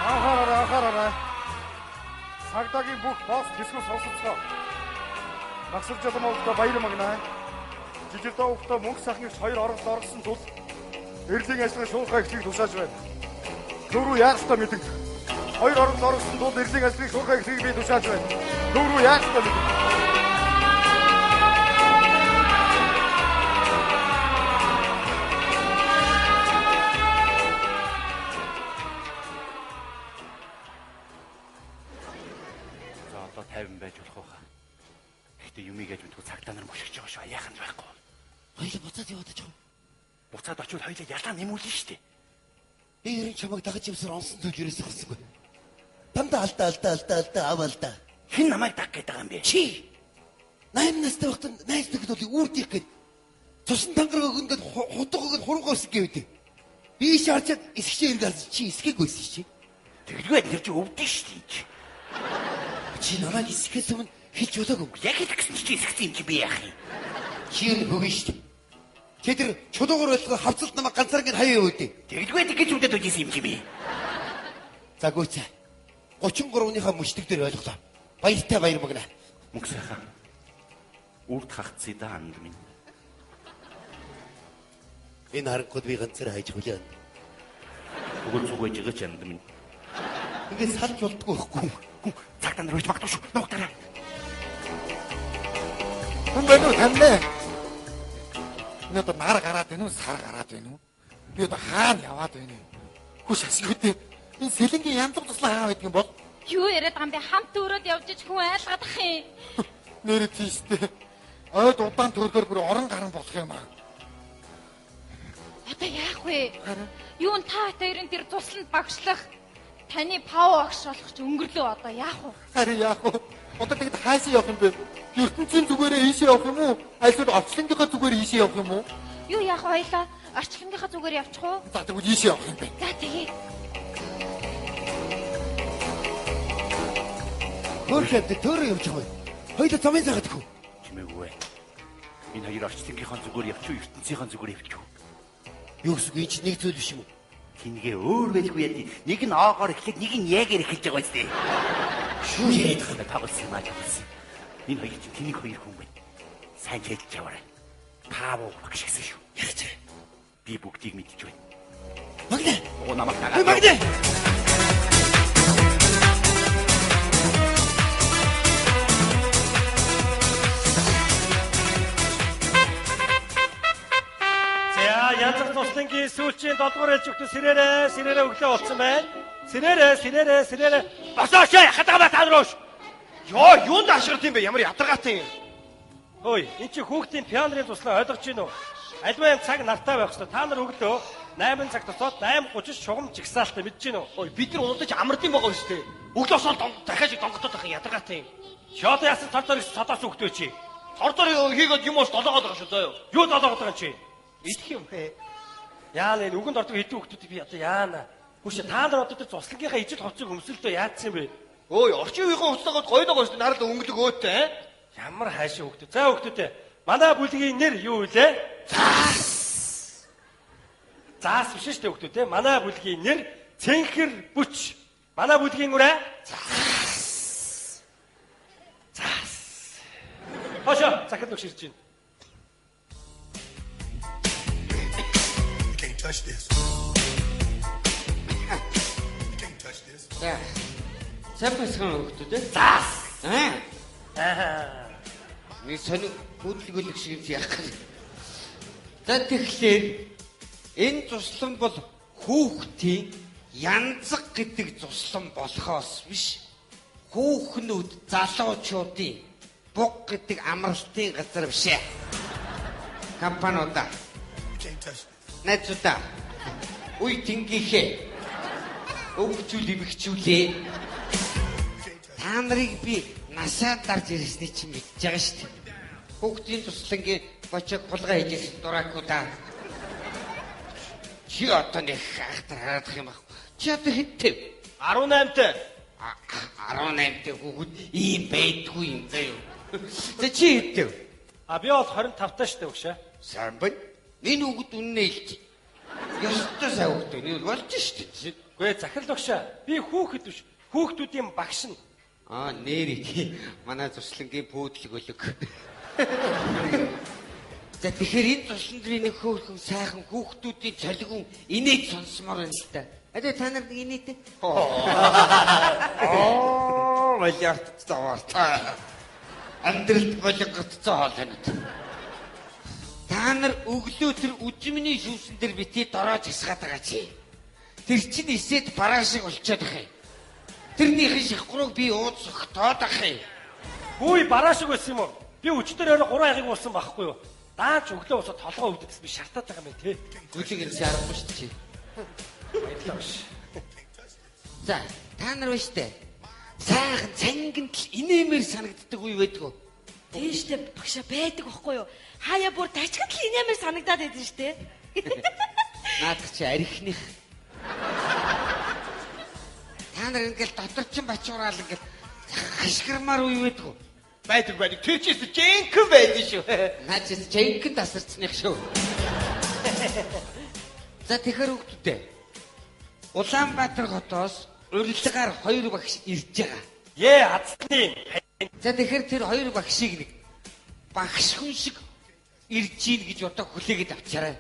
Анхаараарай. Цагдаагийн бүх босс хэсгүү сонсоцгоо. Насар жолом овдоо баяр магнаа. Жижигдөө овдоо мөнх сахныг хоёр оргосон тул эрлийн ажлын шуурхай эхлэх тушааж байна. Дөрөв яах ёстой мэдэн. Хоёр оргосон тул эрлийн ажлын шуурхай эхлэх би тушааж байна. Дөрөв яах ёстой мэдэн. Байж болох байхаа. Гэхдээ юмыг яаж мэдгүй цагтаа нар мөшгөж байгаа шүү. Яах нь байхгүй. Хоёул буцаад яваад очих. Буцаад очивол хоёул ялаа нэмүүлнэ шүү дээ. Би ерэн чамайг дагаж явсаар онсон зүйл ерөөсөө харсангүй. Дандаа алдаа аваалда. Хэн намайг даг гэдэг юм бэ? Чи. 8 настай байхдаа найз нөхөд бол үүрдих гээд цусан тангараг өгөндөд хутга өгөнд хуруугаас гэвдэ. Би шаарчаад эсгчээ иргээс чи эсгээгүйсэн чи. Тэгэлгүй нэр чи өвдөн шүү дээ. Чи намайг эсгэхээс өмнө хэлж удаагүй. Яг л гэсэн чи эсгэсэн юм чи би яах юм? Чи энэ хөгөн шүү дээ. Чи тэр чулуугаар байлгаа хавцалт намайг ганцаараа ингэ хаяа өөдөө. Тэгэлгүй гэж үдээд үжсэн юм чи би. За гүйцээ. 33-ныхаа мөчтөг дээр ойлголоо. Баяртай баяр магна. Мөнх сайхан. Үрд хагцъя да анд минь. Энэ харангууд би ганцаараа хайж хүлээн. Өгөн зүгэж ягч анд минь. Ингээд салж болдгоо ихгүй. Цагтаа нар үйж магтав шүү. Нуугтараа. Хүн байна уу таньлаа? Энэ одоо нар гараад байна уу, сар гараад байна уу? Би одоо хаана яваад байна вэ? Хүш асгүйтэй. Энэ сэлэнгийн янз бүр туслаа хаа байдаг юм бол? Юу яриад байгаа юм бэ? Хамт өрөөд явж ич хүн айлгаад ах юм. Нэрээ тийштэй. Ойд удаан төргөр бүр орон гарan болох юм аа. Одоо яах вэ? Юун та хоёрын тэр тусланд багшлах таны пав огш болох ч өнгөрлөө одоо яах вэ? Харин яах вэ? Одоо тэгэд хаашаа явах юм бэ? ертөнцийн зүгээрээ ийшээ явах юм уу? Эсвэл орчлонгийнхаа зүгээр ийшээ явах юм уу? Юу яах вэ хоёлаа? Орчлонгийнхаа зүгээр явчих уу? За тэгвэл ийшээ явах юм бэ. За тэгээ. Хөрхөд төрөө явж байгаа. Хоёлаа замын цагаад хөө. Чимээгүй. Энэ хоёр орчлонгийнхаа зүгээр явчих уу, ертөнцийнхаа зүгээр явчих уу? Юу гэсэн үг энэ нэг зүйл биш юм уу? Тингээ өөр байлгүй яа. Нэг нь оогоор эхлээд нэг нь яагаар эхэлж байгаа үстэй. Шүү яриад байгаа тавсан маа тавсан. Энэ хоёр чинь тэнийг хоёр хүн байна. Сайн хэлж яваарай. Таав багш гэсэн шүү. Яаж вэ? Би бүгдийг мэдчихв байна. Магнаа. Оо намайг дагаад. Магнаа. Янзах туслангийн сүүлчийн 7 дугаар ээлж өгтө сэрээрээ өглөө болсон байна. Сэрээрээ. Босоош яхад байгаа та нарууш. Йоо, юунд ашигт юм бэ? Ямар ядаргаатай юм. Ой, эн чи хүүхдийн пианерын туслаа ойлгож байна уу? Альва юм цаг нартай байх хэрэгтэй. Та нар өглөө 8 цаг тусаад 8:30 шугам жигсаалтаа мэдэж байна уу? Ой, бид нар унуудаж амардсан байгаа шүү дээ. Өглөө сол дахиад донготоод байх ядаргаатай юм. Шоод яасан цордор гэсэн цодоос өгтөө чи. Цордор хийгээд юм уус долоогоод байгаа шүү заяа. Юу долоогоод байгаа чи? Идэх юм бэ? Яана энэ үгэнд ордог хэдэн хүүхдүүд би одоо яана. Хүш та нар одоо тэр цуслагийнхаа ижил хувцсыг өмсөлдөө яатсан бэ? Ой, орчин үеийн хувцлагууд гоё даа шүү дээ. Нарал өнгөлөг өөтэй. Ямар хайшаа хүүхдүүд. За хүүхдүүдээ. Манай бүлгийн нэр юу вэ? Заас. Заас биш шүү дээ хүүхдүүдээ. Манай бүлгийн нэр Цэнхэр Бүч. Манай бүлгийн үрэ Заас. Хошоо, захад өгш ирж байна. Touch this. You can't touch this. За. Сапасхан хөлтөө. Заас. Нэг сони хөдөлгөөлөх шиг юм яах вэ? За тэгэхээр энэ туслан бол хүүхдийн янзаг гэдэг туслан болохоос биш. Хүүхнүүд залуучуудын буг гэдэг амралтын газар биш ээ. Компаниудаа. You can't touch this. Найзуудаа үе тэнгийнхээ өвгчүүл ивгчүүлээ. Та нарыг би насаа дарж ирсний чинь мэдж байгаа шүү дээ. Хүүхдийн туслангийн бочог булгаа хийж дураакуудаа. Чи одоо нэг хайхтар хараадах юм аа. Чи одоо хиттэй? 18-тай. 18-тай хүүхэд ийм байдгүй юм заяа. За чи хиттэй? Би бол 25-таа шүү дээ өгшөө. Сайн байна. Энэ хүүхэд үннээ хэлж. Ёстой сайн хүүхэд энэ болж шүү дээ. Гүй захирал багшаа. Би хүүхэд биш. Хүүхдүүдийн багш нь. Нэрий. Манай зурслангийн бүүдлэг өлөг. За тэгэхээр энэ зурсландрын нэг хөөрхөн сайхан хүүхдүүдийн цолигун инээд сонсомоор байна л да. Одоо та нар нэг инээдэ. Валиарт цааварта. Амьдралд болгоцсон хоол байна. Та нар өглөө тэр үжимний шүүсэн дээр битээ дороож хасгаад байгаа чи. Тэр чинь эсэд бараа шиг болчиход байгаа юм. Тэрнийхэн шахгурыг би ууцсах тоод ах юм. Хөөе бараа шиг байсан юм уу? Би өчтөр орой 3 аягийг уусан байхгүй юу? Дааж өглөө усаа толгоо өвдөс би шартаад байгаа юм тий. Гүлэг энэ шаарахгүй шүү дээ чи. Баярлалаа биш. За, та нар ба штэ. Сайхан цангинд л инээмэр санагддаг үе байдгүй. Тийштэй багшаа байдаг байхгүй юу? Хаяа бүр тачгад л инээмэр санагдаад байдаг штэ. Наадах чи арихных. Та нар ингээл дотор чин бачуурал ингээл хашгирмаар үе байдгүй. Байдаг. Тэр чийс жинхэнэ байдаг шүү. Наа чи жинхэнэ тасарцных шүү. За тэгэхээр хүүхдүүдээ. Улаанбаатар хотоос урилгаар 2 багш ирж байгаа. Азтны. За тэгэхээр тэр 2 багшийг нэг багш хүн шиг ирж ийн гэж одоо хүлээгээд авчаарай.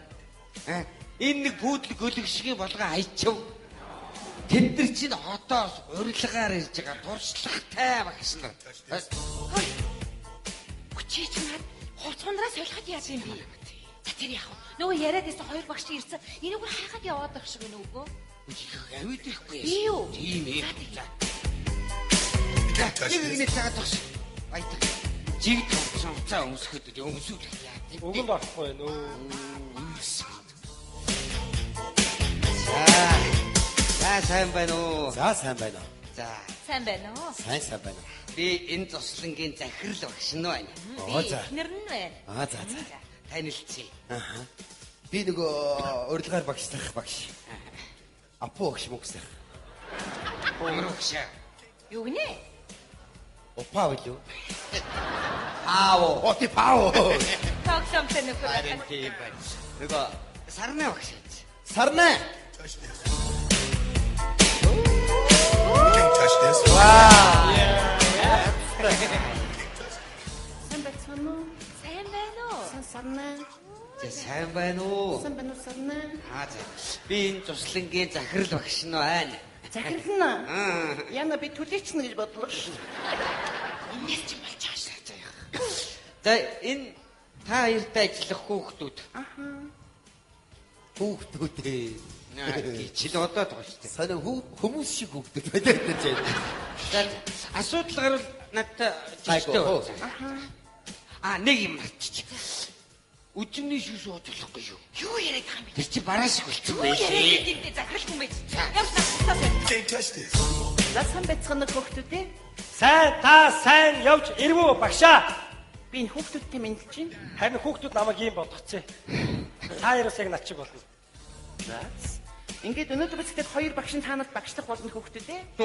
Энэ нэг бүүдлэг өлөг шиг болгоо хайчав. Тэд нар чинь хотоос урилгаар ирж байгаа туршлагатай багш нар. Хүчээч над хувцсандраас солиход яах юм бэ? За тэр яах вэ? Нөгөө яриад байсан 2 багш ирсэн. Энийг бүр хайхад яваад байх шиг байна үгүй. Авид ирэхгүй. Би юу? Тийм ээ. Нэг нэг цагаат багш. Баятаг. Жигд цаа өмсөхөд өмсүүл яа. Өгөн байхгүй нөө. За сайн байна уу? За сайн байна. За Сайн байна уу? Сайн байна. би энэ зослонгийн захирал багш нь байна. За. Эхнэр нь байна. За. Танилцъя. Би нөгөө урилгаар багшлах багш. Апу багш мөксөх. Өнгөрөх. Юу гинэ? Опаа юу? Аав. Оти пао. Тогсомтой нөхөр. Харин тийм байна. Нөгөө сарнаа багш. Сарнаа. Touch this. You can't touch this. Сайн байна уу? Сайн байна уу? Сарнаа. За сайн байна уу? Сайн байна уу сарнаа? За. Би энэ туслангийн захирал багш нь байна. Захирал нь. Яна би төлөөч нь гэж бодлоо. Инээс ч болж байгаа шээ. За энэ та хоёртай ажиллах хүүхдүүд. Хүүхдүүдээ. Чил одоо тоочтой. Санаа хүмүүс шиг хүүхдүүд байдаг гэж байна. За асуудал гарвал надад жиштэй байна. Нэг юм марччих. Үжимний шүүс уучлахгүй юу? Юу яриад байгаа юм бэ? Тэр чи бараа шиг болчихсон Юу байх. яриад гэдэг захирал хүн байж. Явсан. You can't touch this. За сайн байцгаана хөөхдүүд ээ. Сайн явж ирвүү багшаа. Би энэ хүүхдүүдтэй мэдлж байна. Харин хүүхдүүд намайг ийм бодгоцсон. Та яраас яг над чиг болно. За. Ингээд өнөөдөр бид хоёр багш та нарт багшлах болно хүүхдүүд ээ.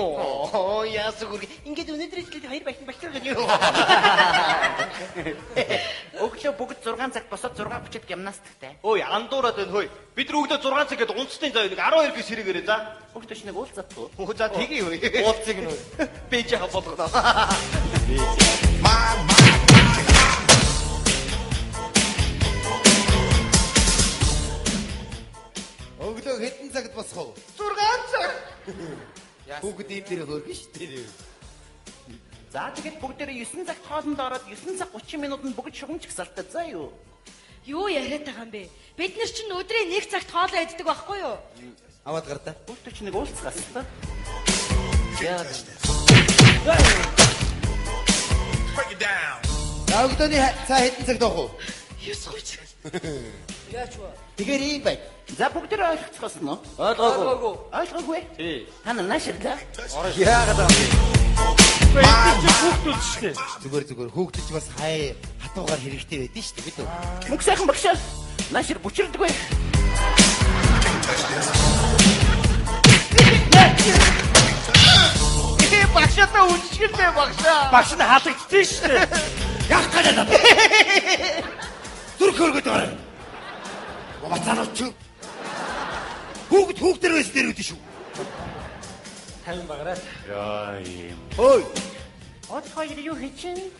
Яасан гүрэг. Ингээд өнөөдөр ихэд хоёр багш багшлах гэж юу? Өглөө бүгд 6 цагт босоод 6:30-д гимнастиктэй. Ой, андуураад байна хөөе. Бид нар өглөө 6 цаг гээд унцны зав нэг 12 бис хэрэгээрээ за. Хүүхдүүд чинь нэг уулзахгүй. За тгий хөөе. Уулзыг нь. Би ч яха болгоно. Өглөө хэдэн цагт босох вэ? 6 цаг. Хүүхэд ийм дээр хөргөн шүү дээ. За тэгээд бүгдээрээ 9 цагт хоолнд ороод 9 цаг 30 минутанд бүгд шугамч гсалтаа заа юу? Юу яриад байгаа юм бэ? Бид нар чинь өдрийн 1 цагт хоолоо иддэг байхгүй юу? Аваад гартаа. Хүүхдүүд чинь нэг уулзгаас та. Break it down. Өглөөний цаа хэдэн цагт авах вэ? 9:30. Яач вэ? Тэгэхээр ийм бай. За бүгдээрээ ойлгоцгоос нь. Ойлгоогүй. Ойлгоогүй. Тий. Та нар нааширлаа. Яагаад аа? Хүүхдүүд шүү дээ. Зүгээр хүүхдүүд бас хай хатуугаар хэрэгтэй байдэн шүү дээ бид. Мөнх сайхан багшаа. Наашир бүчирдэг бай. Багшаа үншгэлтэй багшаа. Багш нь халагдсан шүү дээ. Яах гэдэг юм? Зүрх хөргөд байгаа. Бацаанууд ч хүүхдэр байсан дээр үүдэн шүү. 50 баграад. Яа юм. Ой. Од хоёр юу хийчихэн?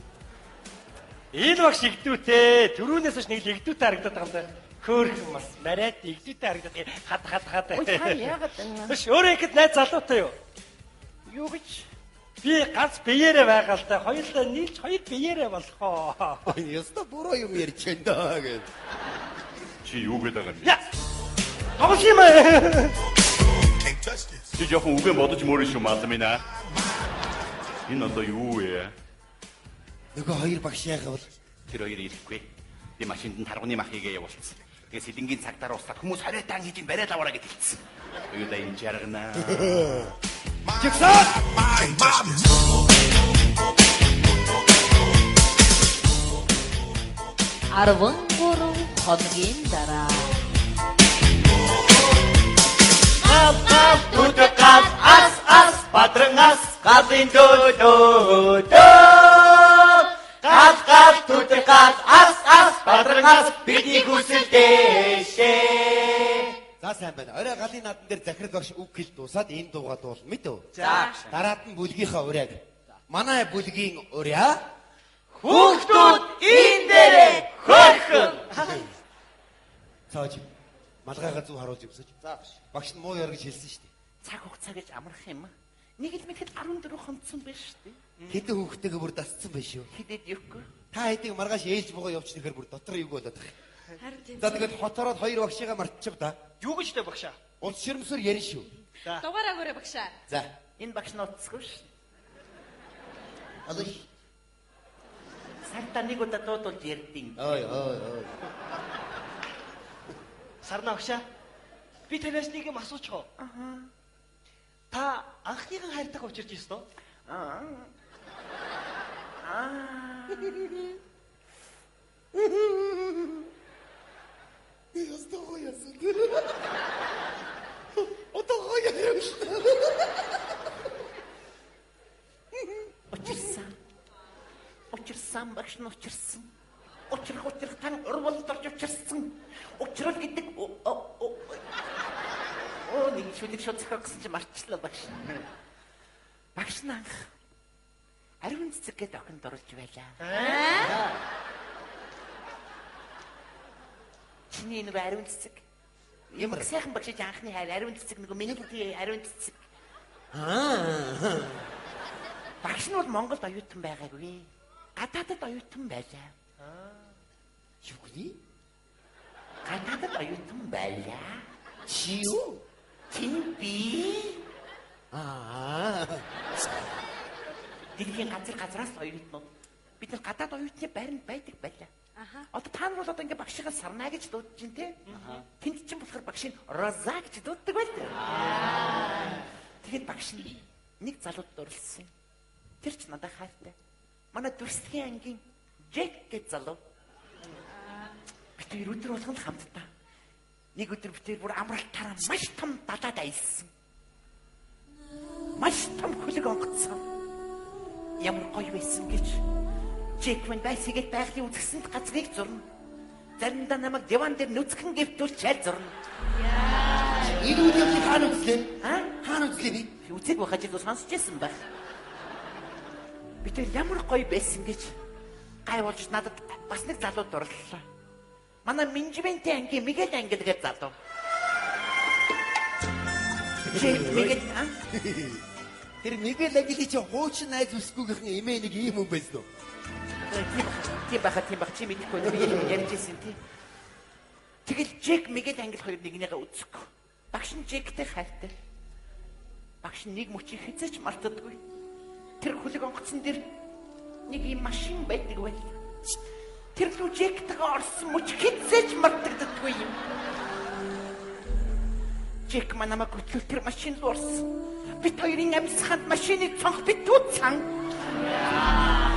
Ил багш игдүүтэй. Төрүүнээс ч нэг л игдүүтэй харагдаад байгаа юм да. Хөөрхөн бас мараад игдүүтэй харагдаад хад. Ой та яагаад энэ? Биш өөрөө ихэд найз залуутай юу? Юу гэж? Би ганц биеэрээ байгаа л да. Хоёулаа нийлж хоёр биеэрээ болохоо. Ой, яста буруу юм ярьж байна даа гэж. Чи юу гэдэг юм? Я. Тоглох юм аа. Can't touch this. Чи жоохон үгэн бодож мөрөн шүү маалмина. Энэ одоо юу вэ? Нөгөө хоёр багш яагаад бол Тэр хоёр ирэхгүй. Би машинд нь таргууны мах хийгээ явуулсан. Тэгээ сэдингийн цагтаар ууслаад хүмүүс хориотан хийж бариад аваараа гэж хэлсэн. Юу да энэ жаргана. Can't touch this. Арван гурав хоногийн дараа. Тутгас ас бадрангас гадын дөө. Гал тутгас ас бадрангас бидний хүсэлтэйшээ. За сайн байна. Орой галын наадан дээр захирал багш үг хэл дуусаад энэ дуугаа дуул мэд үү? За. Дараад нь бүлгийнхаа уряг. Манай бүлгийн урья Хүүхдүүд энэ дээрээ хөрхөн. цааж малгайгаа зүг харуулж юмсаж. За багш нь муу яар гэж хэлсэн шүү дээ. Цаг хугацаа гэж амрах юм. Нэг л мэдэхэд 14 хонцсон байж шүү дээ. Хэдэн хүүхдтэйгээ бүр дасцсан байх шүү. Хидэд юугүй. Та хэдийг маргааш ээлж богоо явж нэхэр бүр дотор юу болоод байгаа. Харин тийм. За тэгээд хотороод хоёр багшигаа мартчих да. Юу гэж тэ багшаа? Улс ширмсээр ярина шүү. Дугаараагаараа багшаа. За. Энэ багш нууцгүй шүү. Алуу. Сартаа нэг удаа дуудуулж ярьдیں۔ Ой. Сарна багшаа. Би танаас нэг юм асууч хоо. Та анхныхан хайртайгаа учирч ирсэн үү? Ястаа яасан. Отоо яасан. Учирсан багш нь учирсан. Учрах тань урвалд орж учирсан. Учрал гэдэг нэг шүлэг шоцох гэсэн чи марчлаа багш. Багш нь анх ариун цэцэг гэдэг охинд оруулж байлаа. Чиний нэг ариун цэцэг. Ямар сайхан багш анхны хайр ариун цэцэг нэг миний ариун цэцэг. Багш нь бол Монголд оюутан байгаагүй. Гадаадд оюутан байлаа. Юу гэнэ? Гадаадд оюутан байлаа. Чи юу? Чин би. Дэлхийн газраас оюутнууд. Бид нар гадаад оюутны байранд байдаг байлаа. Одоо та нар бол одоо ингээ багшигаа сарнаа гэж дуудаж байна те. Тэнд чинь болохоор багшийн Роза гэж дууддаг байлаа. Тэгээд багш нь нэг залууд дурлсан. Тэр ч надад хайртай. Манай дүрсгийн ангийн Джек гэж залуу. Бид хоёр өдөр болгоно хамтдаа. Нэг өдөр бид бүр амралтаараа маш том далаад аялсан. Маш том хөлөг онгоцсон. Ямар гоё байсан гэж. Джек мань байсгээд байгалийн үзэсгэлэнт газрыг зурна. Заримдаа намайг диван дээр нүцгэн гэвтүүл чайл зурна. Энэ үеийн хаан үзлээ. Хаан үзлээ би. Үзэг байхад ч сонсч байсан байх. Бид ямар гоё байсан гэж гай болж надад бас нэг залуу дурлалаа. Манай менежментийн ангийн Мигэл ангил гэж залуу. Мигэл Тэр Мигэл англи чи хуучин найз үсгүйгийнхэн эмээ нэг ийм хүн байсан уу? тийм бахад чи мэдэхгүй нэг ярьжсэн тий. Тэгэл Джек Мигэл ангил хоёр нэгнийгээ үзэхгүй. Багш нь Джектэй хайртай. Багш нь нэг мөчийг хязгаарч мартдаггүй. Тэр хөлөг онгоцсон дээр нэг юм машин байдаг байл. Тэр лүү Джектайгаа орсон мөч хязгаарч мартдаггүй юм. Джек манамаа гүтлүүл тэр машин руу орсон. Бид хоёрын амьсганд машиныг цонх битүү цан.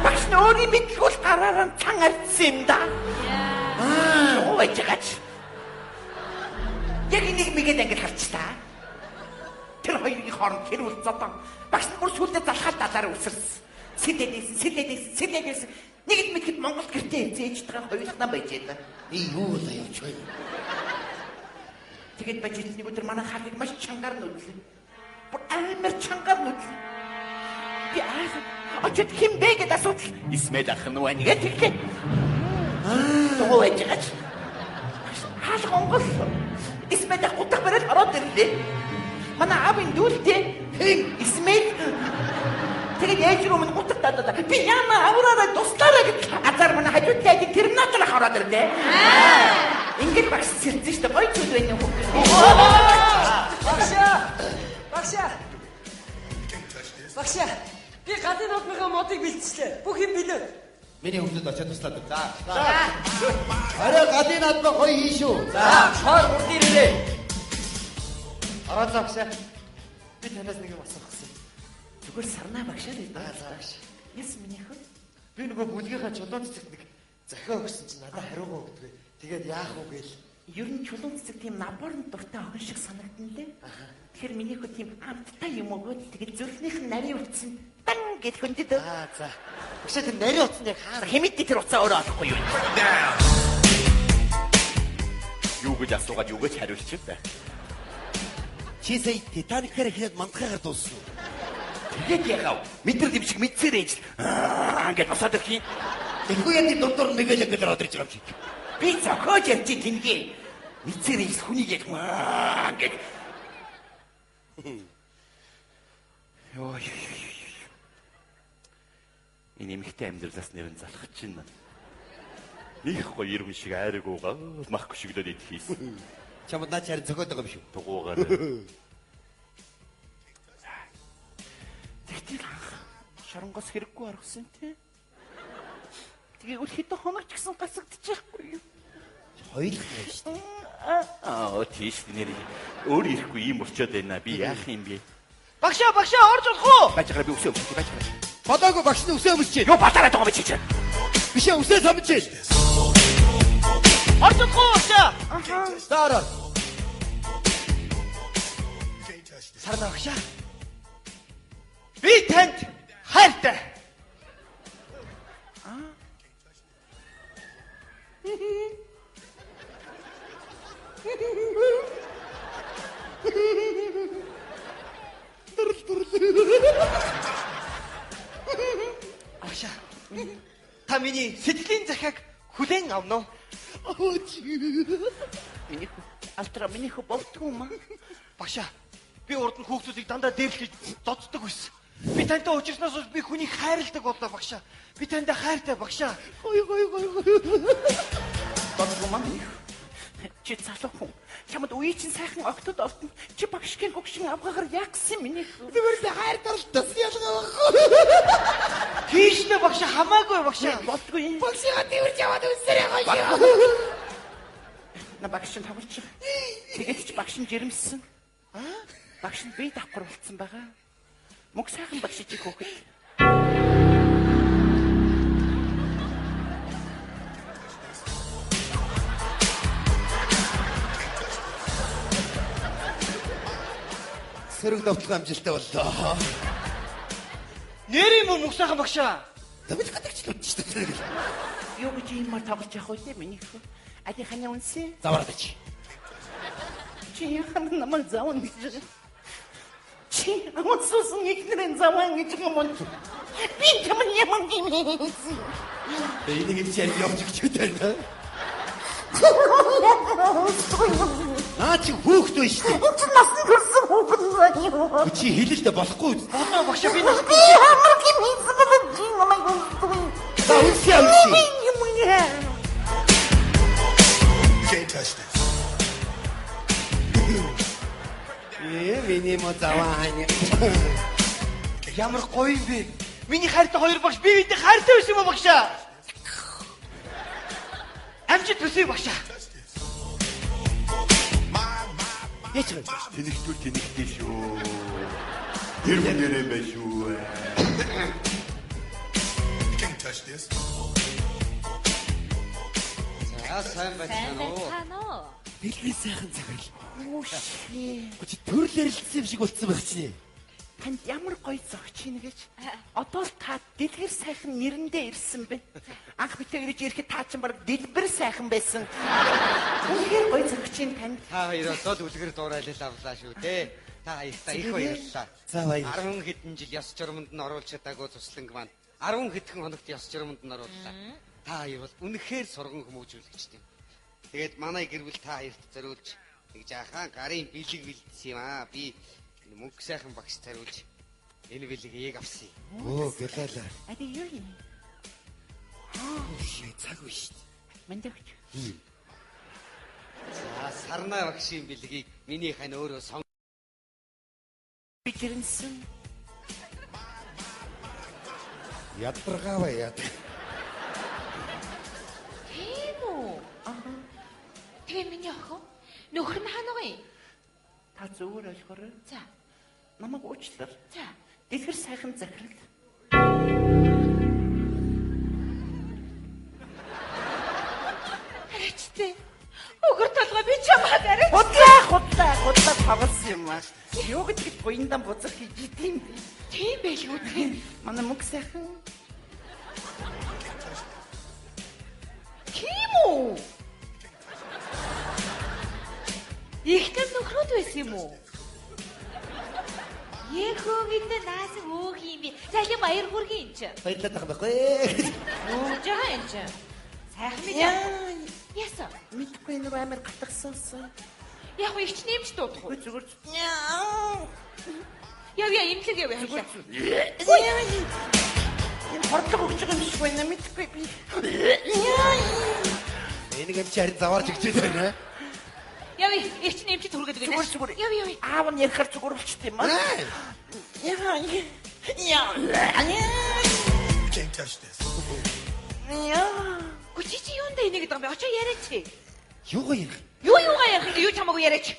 Багш нь өөрийн мэдлгүүл гараараа цан арьдсан юм да. Ой чагач. Яг нэг мэгээд ангил харчлаа. Тэр хоёрын хооронд тэр үл зодон. Багш нь бүр сүлдээ залхаад далаараа үсэрсэн. Сэлээс. Нэг л мэдэхэд Монгол гэртээ зээж байгаа хоёулаа байж байгаа. Юу л явж байна. Тэгээд бажид нэг өдөр манай хаалыг маш чангаар нүдлээ. амар чангаар нүдлээ. Би очоод хин бэ гэдээ асуудал. Исмэд ах нь байна гэдэг. Тоо яагаад? Хаал гонгол. Исмэд ах утга бариад ороод ирлээ. Манай аавын дүүлтэй Исмэд тэгээд яаж руу минь утга дадаа. Би яма авраараа туслаараа гэж азар манай хажуутай терминатор хараад ирлээ. Ингээд багш сэрдэн штэ гоё зүйл байна уу? Багшаа. Би гадны нутгийн модыг бэлтжлээ. Бүх юм билээ. Миний хүмүүс очиад туслаад байна. За. Арай гадны надад гоё хийн шүү. За, хоор урд ирээ. Араа багшаа. Би танаас нэг юм асуух гэсэн. Зүгээр сарнаа багшаа л дээ. За багш. Яс минийх үү? Би нөгөө бүлгийнхаа чулуун цэцэгт нэг захиа өгсөн чинь надад хариугаа өгдөг. Тэгээд яах вэ гээл. Ер нь чулуун цэцэг тийм наборн дуртай охин шиг санагдана лээ. Тэгэхээр минийх үү тийм амттай юм өгөөд тэгээд зүрхнийх нь нарийн утсан дан гэж хүндэд. За. Багшаа тэр нарийн утсан яг хаар хэмэд тэр утсаа өөрөө олохгүй юу? Юу гэж асуугаад юу гэж хариулчих вэ? Чи сая Титаникээр ихэд мандахаар дууссан. Тэгээд яав? Метр дэвшиг мэдсээр ээж. Ингээд босоод ирэх юм. Тэгэхгүй яа дундуур нь мэгэл ингээд ороод ирж байгаа юм шиг. Би зохиож ярьж тэнгээ. Мэдсээр ээж хүнийг яг ингээд. Йоо. Энэ эмхтэй амьдралаас нэрэн залхаж чинь. Их гоё иргэн шиг айргуугаа мах гүшиглээд идчихсэн. Чамд наач харин зөгөөд байгаа юм шүү. Дугуугаар. Тэгтэл шоронгоос хэрэггүй оргосон тий. Тэгээ үл хэдэн хоног ч гэсэн гасагдчихгүй юу? Хоёулах юм шүү дээ. Тийш нэр өөр ирэхгүй юм болчиход байна. Би яах юм бэ? Багшаа орж болох уу? Бачаараа би өсөө өмсөж бачаараа. Бодоогүй багш нь өсөө өмсөж чинь. Юу батараад байгаа юм чи чинь? Биш ээ өсөө самж чинь. Орж болох уу багшаа? Дараа. Сарна багшаа. Би танд хайртай. Багшаа. Та миний сэтгэлийн захиаг хүлээн авна уу? Миний алтра миний болтгүй юм аа. Багшаа. Би урд нь хүүхдүүдийг дандаа дээрлэж доддог байсан. Би тантай уулзсноос би хүнийг хайрладаг боллоо багшаа. Би тантай хайртай багшаа. Гой. Бодгоо маа. Чи залуу хүн. Чамд үе чинь сайхан октод олдно. Чи багшгийн гогшин авгаагаар яагсан миний. Зүгээр л хайр тарлтас ялгаа. Тийшнэ багшаа хамаагүй багшаа. Болтгүй. Багшаа тэрж яваад үсэрээ гоё. На багш нь таварч. Тэгээд ч багш нь жирэмсэн. Багш нь бие давхар болцсон байгаа. Мөг сайхан багш чиг хөөхөд. Сөрөг давталгаа амжилттай боллоо. Нэрийн мөн мөг сайхан багшаа. Давид гадагч л үтчих шүү дээ. Юу гэж юм тоглож явах вэ миний хөө? Ади ханя үнсэ? Завардач. Чи яхан намайг зааван гэж. Чи амсуусан ихнэрэн заван гэж юм уу? Би чамд ямар юм бэ? Энийг чи явж гэж байна. Наа чи хүүхэд байна шүү дээ. Чи насны төрсөн хүүхэд байна юу? Чи хэлэлдэ болохгүй. Бодоо багшаа би нас. Ямар юм бэ? Чи намайг үнсгүй. За үнсээ амши. Can't touch this. Миний мо заваан. Ямар гоё юм бэ? Миний хайртай хоёр багш би бидэд хайртай байсан юм уу багшаа? Амжид төсөө багшаа. Яч вэ? Тэнэгтүүл тэнэгтэй шүү. Тэр хүнээрээ байх шүү. Can't touch this. сайн байна уу? Дэлхийн сайхан цагаал. Чи төрлөрлсөн юм шиг болцсон байх чинь. Танд ямар гоё зогч ийн гэж. Одоо л та дэлгэр сайхан нэрэндээ ирсэн бэ. Анх битээ ирж ирэхэд та чинь баг дэлбэр сайхан байсан. Үнэхээр гоё зогч ийн танд. Та хоёроос л үлгэр дуурайлал авлаа шүү дээ. Та баярлалаа. Их баярлалаа. За баярлалаа. 10 хэдэн жил ёс журамд нь оруулж чадаагүй тусланг маань 10 хэдхэн хоногт ёс журамд нь орууллаа. Та хоёр бол үнэхээр сурган хүмүүжүүлэгчтэй юм. Тэгээд манай гэр бүл та хоёрт зориулж нэг жаахан гарын бэлэг бэлдсэн юм аа. Би мөнгө сайхан багш зориулж энэ бэлгийг авсан юм. Оо гэлээлээ. А тий юу юм? Цаг биш. Мандагч. За сарнаа багшийн бэлгийг миний хань өөрөө сон. Бичэрнсэн. Ядаргаава яд. Тийм үү? Тэгээ миний охин нөхөр нь хаана вэ? Та зөвөр ойлгоорой. За. Намайг уучлаар. За. Дэлгэр сайхан захирал. Аричтэй. Өгөр толгой би чамаа арай. Худлаа тавсан юм аа. Юу гэдэг буяндан бузар хийж идэм бэ? Тийм байлгүй тийм. Манай мөнгө сайхан. Тийм үү? Ихтэй нөхрөд байсан юм уу? Ехөөгийн наас өөх юм би. Цайлын баяр хүргэн юм чи. Баярлалаа тах байхгүй. Өөж байгаа юм чи. Сайхан мэд. Яса. Мэдгүй нэг амар гатгсансан. Яг уу ихч нэмж дуудах уу? Зүгээр. Яв имлэг яв хайлаа. Энэ хордлого өгч байгаа юм шиг байна мэдгүй би. Энийг юм чи харин заваарч өгчээд байна. Яв ихч нэмж түргээд байна. Зүгээр. Яв. Аав нь ярихаар зүгээр болчтой юм аа. You can't touch this. Гүчи чи юунд энийг гэдэг юм бэ? Очоо яриач. Юугаа юм? Юугаа ярих? Юу чамаагүй яриач.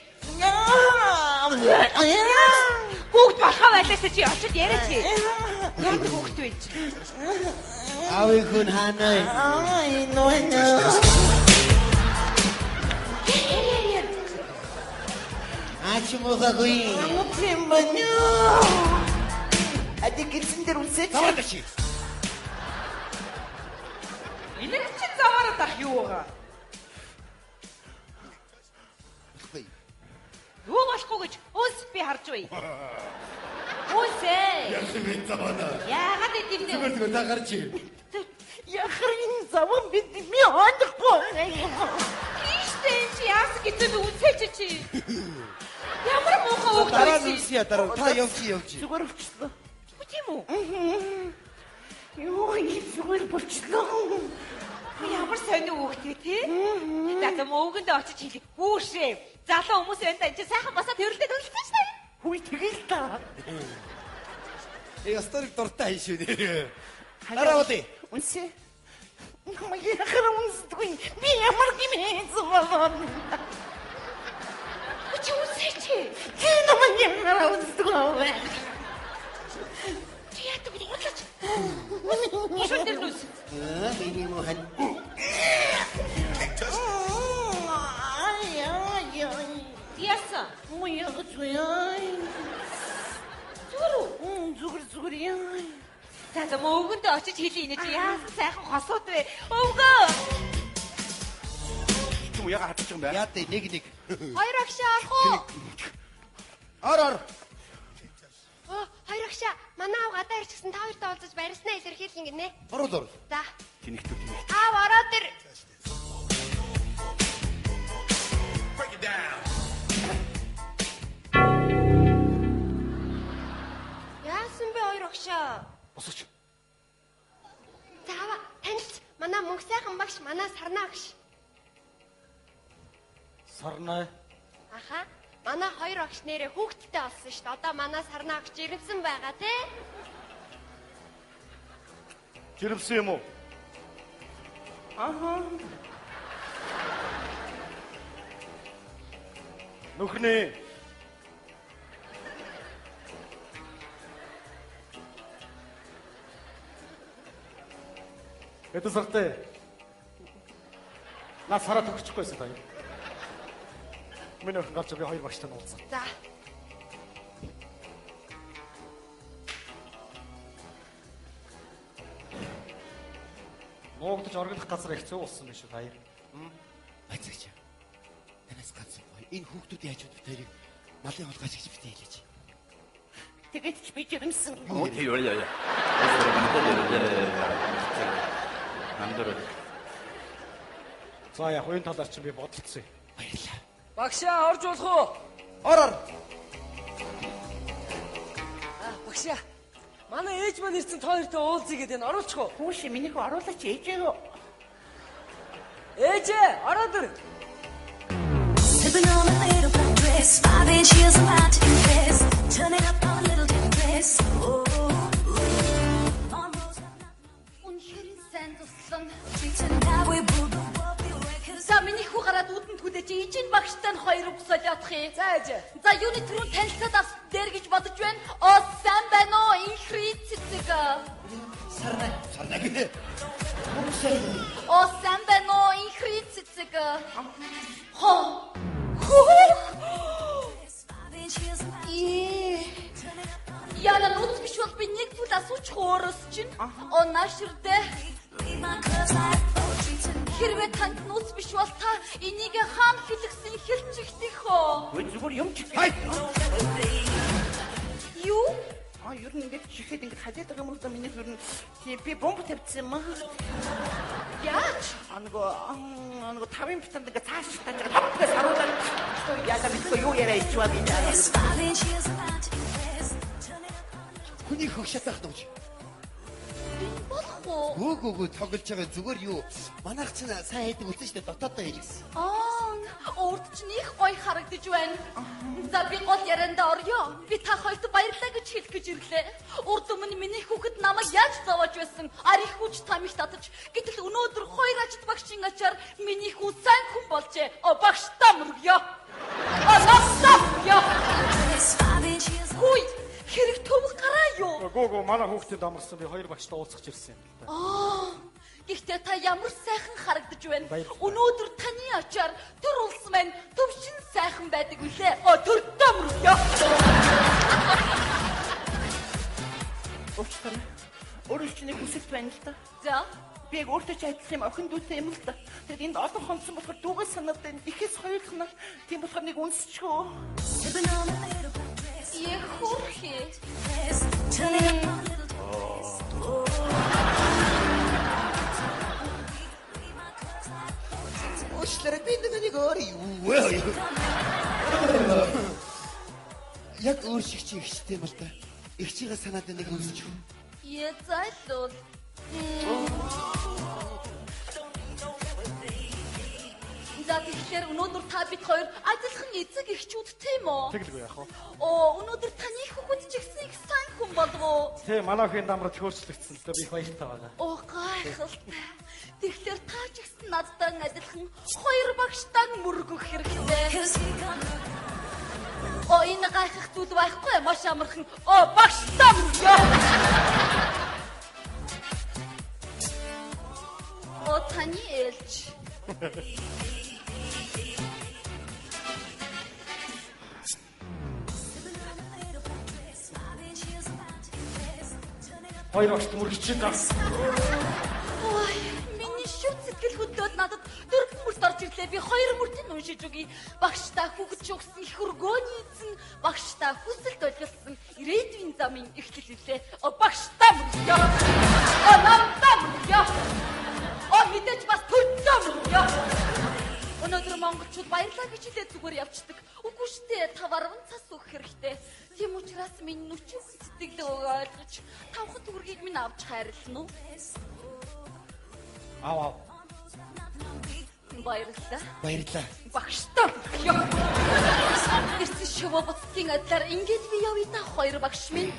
Хүүхд болохоо байлаас чи очоод яриач. Яг хүүхд байж. Аавын хүн хаанаа? Аач мохаггүй. Мөм банё. Ади гэрсэн дээр үлсэж. Таваач. Энэ чи заваараа тах юу байгаа? Юу болохгүй гэж өөс би харж бай. Өөсөө. Яасан бэ завана? Яагаад идэв нэ? Зүгээр та гарч ир. Яхрын заван бид ми хандахгүй. Тийштэй чи яас гэдэг нь үлсэж чи. Ямар муухай үг Дараа вэ? нь үсье дараа. Та явж. Зүгээр өвчлөө. Тийм үү? Юу ингэ зүгээр болчихлоо. Ямар сони үгтэй тий? За мөвгөнд очиж хэлэх. Хүүшээ. Залуу хүмүүс байна да. Энд чи сайхан басаа төрөлдөд үлдсэн шүү дээ. Хүй тэгэл та. Ястарыг дуртай hin шүү дээ. Дараа үдээ. Үнсээ. Намайг яхаар үнсдгүй. Би ямар гимээ зовлон. Чи үлсэж чи. Чи намайг яхаар үнсдгүй. Чи яадаг вэ? Улаач. Ишүүл дээр нүс. Миний мохан. Яса. Моя гочой. Зүгээр яа. За мөвгөнд очиж хэлээ энэ чи яасан сайхан хосууд вэ? Өвгөө. Чүм яга хатчих юм бэ? Яа дээ нэг. Хоёр агшаа орох уу? Ор. Хоёр агшаа манай аав гадаа ирчихсэн та хоёртой уулзаж барьснаа илэрхийлэх юм гинэ. Орол. За. Тэнэгтүү. Аав ороод ир. Break it down. Яасан бэ хоёр агшаа? Босооч. Заава танилч манай мөнх сайхан багш манай сарнаа агш. Сарнаа. Аха. Манай хоёр агш нэрээ хүүхдтэй болсон шүү дээ. Одоо манай сарнаа агш жирэмсэн байгаа тий? Жирэмсэн юм уу? Аха. Нөхрний. Это сартай. На сараа төгсчихгүйсэн таа. Миний охин гарч би хоёр багштай уулзсан. За. Нуугдаж оргилох газар хэцүү болсон биш үү таяр? Байцаач. Танаас ганц гоё. Энэ хүүхдүүдийн хажууд битэрийг малын хулгайч гэж битээ хэлээч. Тэгээд ч би жирэмсэн. Тий яа. Нандор. За яг энэ талаар чи би бодолцсон. Баярлалаа. Багшаа орж болох уу? Ороор. Багшаа. Манай ээж маань ирсэн тоёртой уулзъя гэдэг энэ оруулчих уу? Хүүш миний хөө оруулаач ээжээ. Ээжээ, ороод ир. Sipping on a little black dress, 5 inch heels about to impress. Turn it up on a little dress. Үнэхээр сайн туслан. Now we both За миний хүү гараад үүдэнд хүлээж ижийн багштай нь хоёр угсаал явах юм. За ээжээ. За юуны түрүүн танилцаад ас дээр гэж бодож байна. Оо сайн байна уу? Инхри цэцэг. Сарнаг гээ. Оо сайн байна уу? Инхри цэцэг. Хоо. Яна нууц биш бол би нэг зүйл асуучих өөрөөс чинь. Оо нааширдэ. Хэрвээ танд нууц биш бол та энийг хаана хэлэхсэн хэлчихдэх оо. Өө зүгээр юм чих. Юу? Ер нь ингэж чихээд ингэж хажаад байгаа юм л да миний ер нь би бомб тавьчихсан юм аа. Яаж? Анго тавын битанд ингэ цааш тааж байгаа топгоос харуулаад яагаад би юу яриа ичваа би. Хүний хөгшөтөх дууч. Гөө тоглож байгаа зүгээр юу? Манайх чинь сайн хийдэг үлдсэн шүү дээ. Дотоодоо хийлгэсэн. Урд чинь их гоё харагдаж байна. За би гол ярианда орё. Би та хоёрт баярлалаа гэж хэлэх гэж ирлээ. Урд өмнө миний хүүхэд намайг яаж зовоож байсан? Арих хүч тамиг татаж. Гэтэл өнөөдөр хоёр ажид багшийн ачаар миний хүү сайн хүн болжээ. Багштаа мөргөө. Намстаа. Хүй, хэрэг төвх гараа юу? Гөө манай хүүхдэд амарсан би хоёр багштай уулзах ирсэн юм л да. Гэхдээ та ямар сайхан харагдаж байна. Өнөөдөр таны ачаар төр улс маань төвшин сайхан байдаг үлээ. Төртөө мөргөө. Өчтөр. Өөрөө ч нэг үсэлт байна л да. За. Би яг өөртөө ч адилхан юм охин дүүтэй юм л да. Тэгээд энд олон хонцсон болохоор дүүгээ санаад байна. Ихэс хоёулах нь тийм болохоор нэг үнсчихөө. Яа хөрхи. Уучлаарай би нэг өөр юу. Яг өөр шиг чи ихтэй юм л да. Их чигээ санаад нэг үнсчих. Яа зайлуул. За тэгэхээр өнөөдөр та бид хоёр адилхан эцэг эхчүүдтэй юм уу? Тэгэлгүй яах вэ? Өнөөдөр таны хүүхэд ч ихсэн их сайн хүн болов уу? Тэ манай хэн дамраад хөөрчлөгдсөн л да би баяртай байгаа. Гайхалтай. Тэгэхээр та ч ихсэн надтай адилхан хоёр багштаа мөргөх хэрэгтэй. Энэ гайхах зүйл байхгүй маш амархан. Багштаа мөргөө. Таны ээлж. Хоёр багш мөргөж байна. Ой, миний шүт сэтгэл хөдлөөд надад дөрвөн мөрт орж ирлээ. Би хоёр мөртийг уншиж өгье. Багштаа хүүхэд шугсан их өргөөний эзэн, багштаа хүсэлт ойлголсон ирээдүйн замын эхлэл үлээ. Багштаа мөргөө. Намтаа мөргөө. Мэдээж бас төлцөө мөргөө. Өнөөдөр монголчууд баярлаа гэж хэлээд зүгээр явцдаг. Үгүй штэ, та баруун цас өгөх хэрэгтэй. Тийм учраас миний нүчиг сэтгэлээ ойлгож, тавхан төгрөгийг минь авч хайрлана уу? Аваа. Баярлалаа. Багштаа. Ирсэн шувуу буцтын адлаар ингэж би явъя та хоёр багш минь.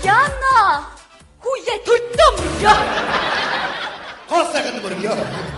Яна! Хүүе төлтөм. Хоосайхан мөргөө.